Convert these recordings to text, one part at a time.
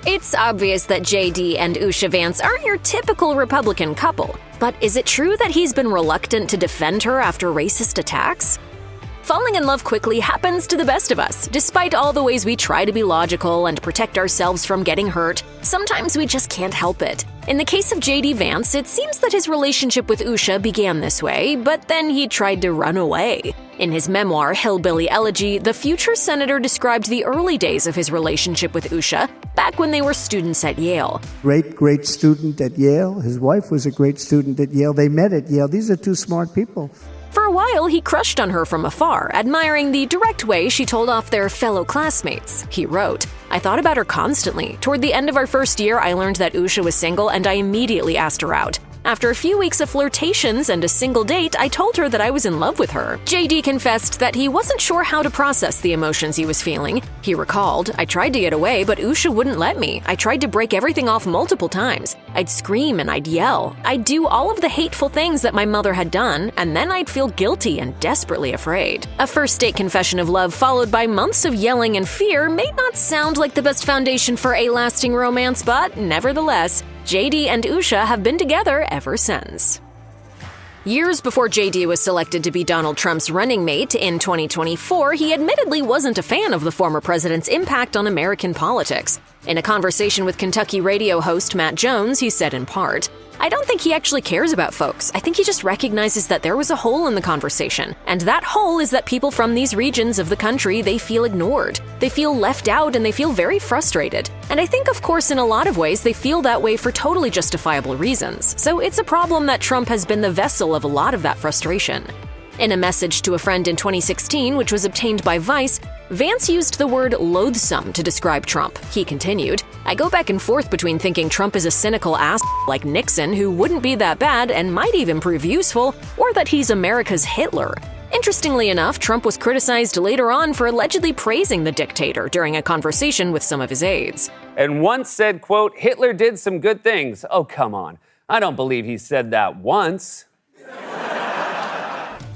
It's obvious that JD and Usha Vance aren't your typical Republican couple, but is it true that he's been reluctant to defend her after racist attacks? Falling in love quickly happens to the best of us. Despite all the ways we try to be logical and protect ourselves from getting hurt, sometimes we just can't help it. In the case of JD Vance, it seems that his relationship with Usha began this way, but then he tried to run away. In his memoir, Hillbilly Elegy, the future senator described the early days of his relationship with Usha, back when they were students at Yale. Great student at Yale. His wife was a great student at Yale. They met at Yale. These are two smart people. For a while, he crushed on her from afar, admiring the direct way she told off their fellow classmates. He wrote, "I thought about her constantly. Toward the end of our first year, I learned that Usha was single and I immediately asked her out. After a few weeks of flirtations and a single date, I told her that I was in love with her." JD confessed that he wasn't sure how to process the emotions he was feeling. He recalled, "I tried to get away, but Usha wouldn't let me. I tried to break everything off multiple times. I'd scream and I'd yell. I'd do all of the hateful things that my mother had done, and then I'd feel guilty and desperately afraid." A first-date confession of love followed by months of yelling and fear may not sound like the best foundation for a lasting romance, but nevertheless, JD and Usha have been together ever since. Years before JD was selected to be Donald Trump's running mate in 2024, he admittedly wasn't a fan of the former president's impact on American politics. In a conversation with Kentucky radio host Matt Jones, he said in part, "I don't think he actually cares about folks. I think he just recognizes that there was a hole in the conversation. And that hole is that people from these regions of the country, they feel ignored. They feel left out and they feel very frustrated. And I think, of course, in a lot of ways, they feel that way for totally justifiable reasons. So it's a problem that Trump has been the vessel of a lot of that frustration." In a message to a friend in 2016, which was obtained by Vice, Vance used the word loathsome to describe Trump. He continued, "I go back and forth between thinking Trump is a cynical ass like Nixon who wouldn't be that bad and might even prove useful, or that he's America's Hitler." Interestingly enough, Trump was criticized later on for allegedly praising the dictator during a conversation with some of his aides. And once said, quote, "Hitler did some good things." Oh, come on. I don't believe he said that once.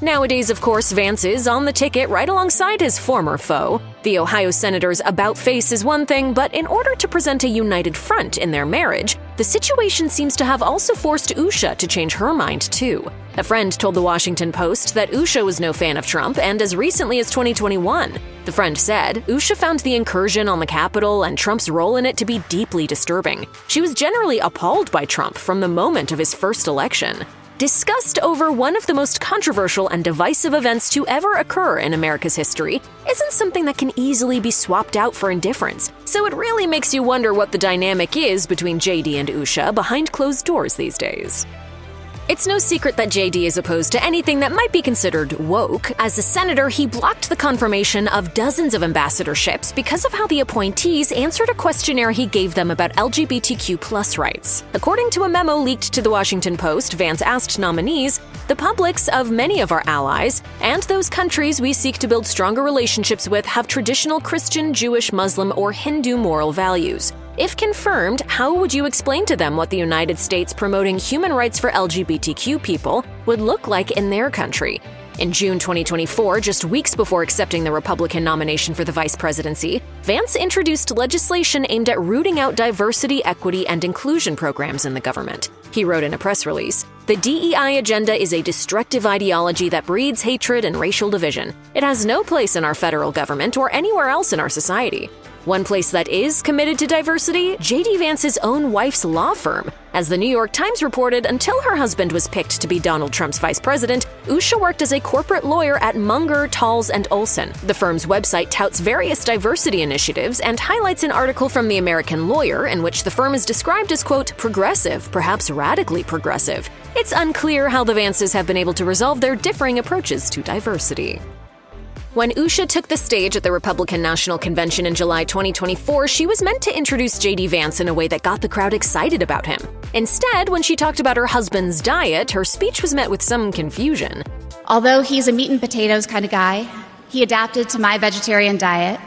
Nowadays, of course, Vance is on the ticket right alongside his former foe. The Ohio senator's about-face is one thing, but in order to present a united front in their marriage, the situation seems to have also forced Usha to change her mind, too. A friend told the Washington Post that Usha was no fan of Trump, and as recently as 2021. The friend said, "Usha found the incursion on the Capitol and Trump's role in it to be deeply disturbing. She was generally appalled by Trump from the moment of his first election." Disgust over one of the most controversial and divisive events to ever occur in America's history isn't something that can easily be swapped out for indifference, so it really makes you wonder what the dynamic is between JD and Usha behind closed doors these days. It's no secret that JD is opposed to anything that might be considered woke. As a senator, he blocked the confirmation of dozens of ambassadorships because of how the appointees answered a questionnaire he gave them about LGBTQ+ rights. According to a memo leaked to the Washington Post, Vance asked nominees, "The publics of many of our allies and those countries we seek to build stronger relationships with have traditional Christian, Jewish, Muslim, or Hindu moral values. If confirmed, how would you explain to them what the United States promoting human rights for LGBTQ people would look like in their country?" In June 2024, just weeks before accepting the Republican nomination for the vice presidency, Vance introduced legislation aimed at rooting out diversity, equity, and inclusion programs in the government. He wrote in a press release, "The DEI agenda is a destructive ideology that breeds hatred and racial division. It has no place in our federal government or anywhere else in our society." One place that is committed to diversity, JD Vance's own wife's law firm. As the New York Times reported, until her husband was picked to be Donald Trump's vice president, Usha worked as a corporate lawyer at Munger, Talls & Olson. The firm's website touts various diversity initiatives and highlights an article from the American Lawyer in which the firm is described as, quote, "progressive, perhaps radically progressive." It's unclear how the Vances have been able to resolve their differing approaches to diversity. When Usha took the stage at the Republican National Convention in July 2024, she was meant to introduce JD Vance in a way that got the crowd excited about him. Instead, when she talked about her husband's diet, her speech was met with some confusion. Although he's a meat and potatoes kind of guy, he adapted to my vegetarian diet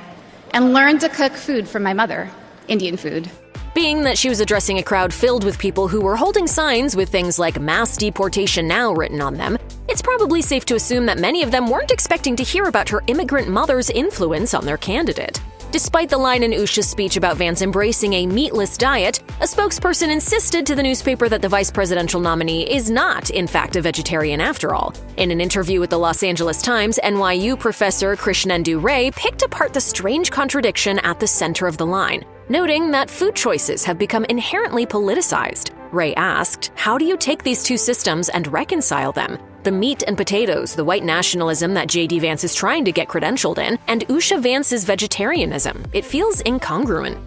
and learned to cook food from my mother, Indian food. Being that she was addressing a crowd filled with people who were holding signs with things like "Mass Deportation Now" written on them, it's probably safe to assume that many of them weren't expecting to hear about her immigrant mother's influence on their candidate. Despite the line in Usha's speech about Vance embracing a meatless diet, a spokesperson insisted to the newspaper that the vice presidential nominee is not, in fact, a vegetarian after all. In an interview with the Los Angeles Times, NYU professor Krishnendu Ray picked apart the strange contradiction at the center of the line, noting that food choices have become inherently politicized. Ray asked, how do you take these two systems and reconcile them? The meat and potatoes, the white nationalism that J.D. Vance is trying to get credentialed in, and Usha Vance's vegetarianism. It feels incongruent.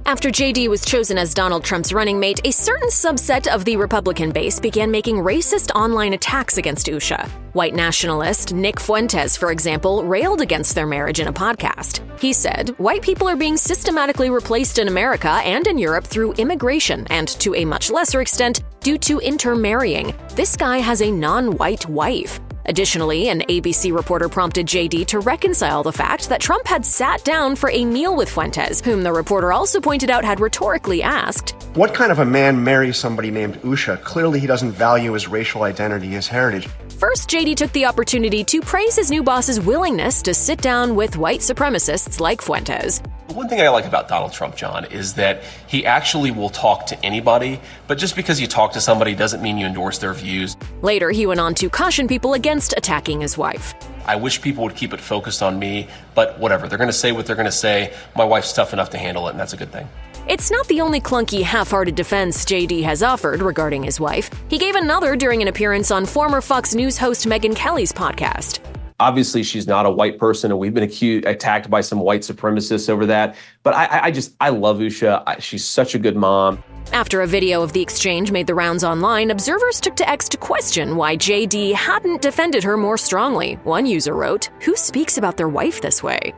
After J.D. was chosen as Donald Trump's running mate, a certain subset of the Republican base began making racist online attacks against Usha. White nationalist Nick Fuentes, for example, railed against their marriage in a podcast. He said, "White people are being systematically replaced in America and in Europe through immigration and, to a much lesser extent, due to intermarrying. This guy has a non-white wife." Additionally, an ABC reporter prompted J.D. to reconcile the fact that Trump had sat down for a meal with Fuentes, whom the reporter also pointed out had rhetorically asked, "What kind of a man marries somebody named Usha? Clearly he doesn't value his racial identity, his heritage." First, J.D. took the opportunity to praise his new boss's willingness to sit down with white supremacists like Fuentes. One thing I like about Donald Trump, John, is that he actually will talk to anybody, but just because you talk to somebody doesn't mean you endorse their views. Later, he went on to caution people against attacking his wife. I wish people would keep it focused on me, but whatever. They're going to say what they're going to say. My wife's tough enough to handle it, and that's a good thing. It's not the only clunky, half-hearted defense J.D. has offered regarding his wife. He gave another during an appearance on former Fox News host Megyn Kelly's podcast. Obviously, she's not a white person, and we've been attacked by some white supremacists over that. But I love Usha. She's such a good mom. After a video of the exchange made the rounds online, observers took to X to question why J.D. hadn't defended her more strongly. One user wrote, "Who speaks about their wife this way?"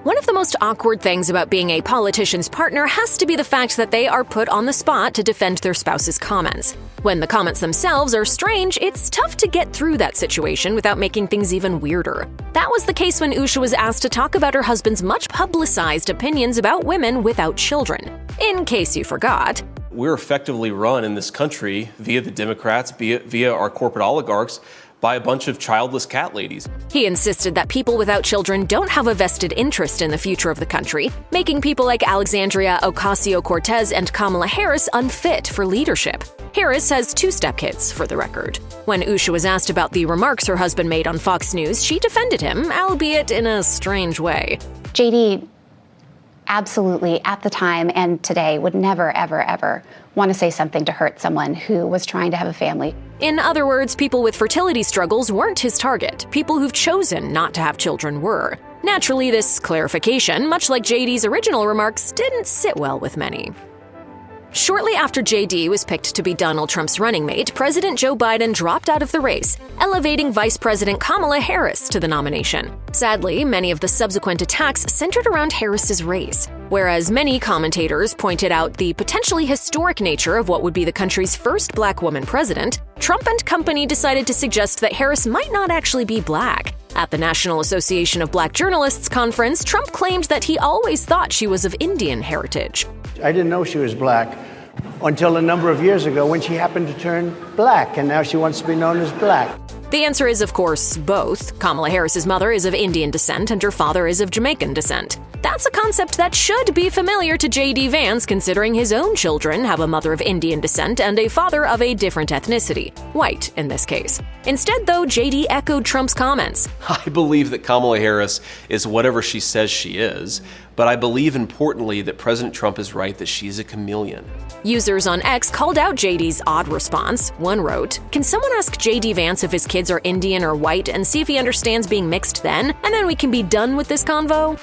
One of the most awkward things about being a politician's partner has to be the fact that they are put on the spot to defend their spouse's comments. When the comments themselves are strange, it's tough to get through that situation without making things even weirder. That was the case when Usha was asked to talk about her husband's much-publicized opinions about women without children. In case you forgot, We're effectively run in this country via the Democrats, via our corporate oligarchs, by a bunch of childless cat ladies. He insisted that people without children don't have a vested interest in the future of the country, making people like Alexandria Ocasio-Cortez and Kamala Harris unfit for leadership. Harris has 2 stepkids, for the record. When Usha was asked about the remarks her husband made on Fox News, she defended him, albeit in a strange way. JD absolutely, at the time and today, would never, ever, ever want to say something to hurt someone who was trying to have a family. In other words, people with fertility struggles weren't his target. People who've chosen not to have children were. Naturally, this clarification, much like JD's original remarks, didn't sit well with many. Shortly after JD was picked to be Donald Trump's running mate, President Joe Biden dropped out of the race, elevating Vice President Kamala Harris to the nomination. Sadly, many of the subsequent attacks centered around Harris's race. Whereas many commentators pointed out the potentially historic nature of what would be the country's first black woman president, Trump and company decided to suggest that Harris might not actually be black. At the National Association of Black Journalists conference, Trump claimed that he always thought she was of Indian heritage. I didn't know she was black until a number of years ago when she happened to turn black, and now she wants to be known as black. The answer is, of course, both. Kamala Harris's mother is of Indian descent and her father is of Jamaican descent. That's a concept that should be familiar to J.D. Vance, considering his own children have a mother of Indian descent and a father of a different ethnicity, white in this case. Instead, though, J.D. echoed Trump's comments. I believe that Kamala Harris is whatever she says she is, but I believe importantly that President Trump is right that she's a chameleon. Users on X called out JD's odd response. One wrote, "Can someone ask JD Vance if his kids are Indian or white and see if he understands being mixed then? And then we can be done with this convo?"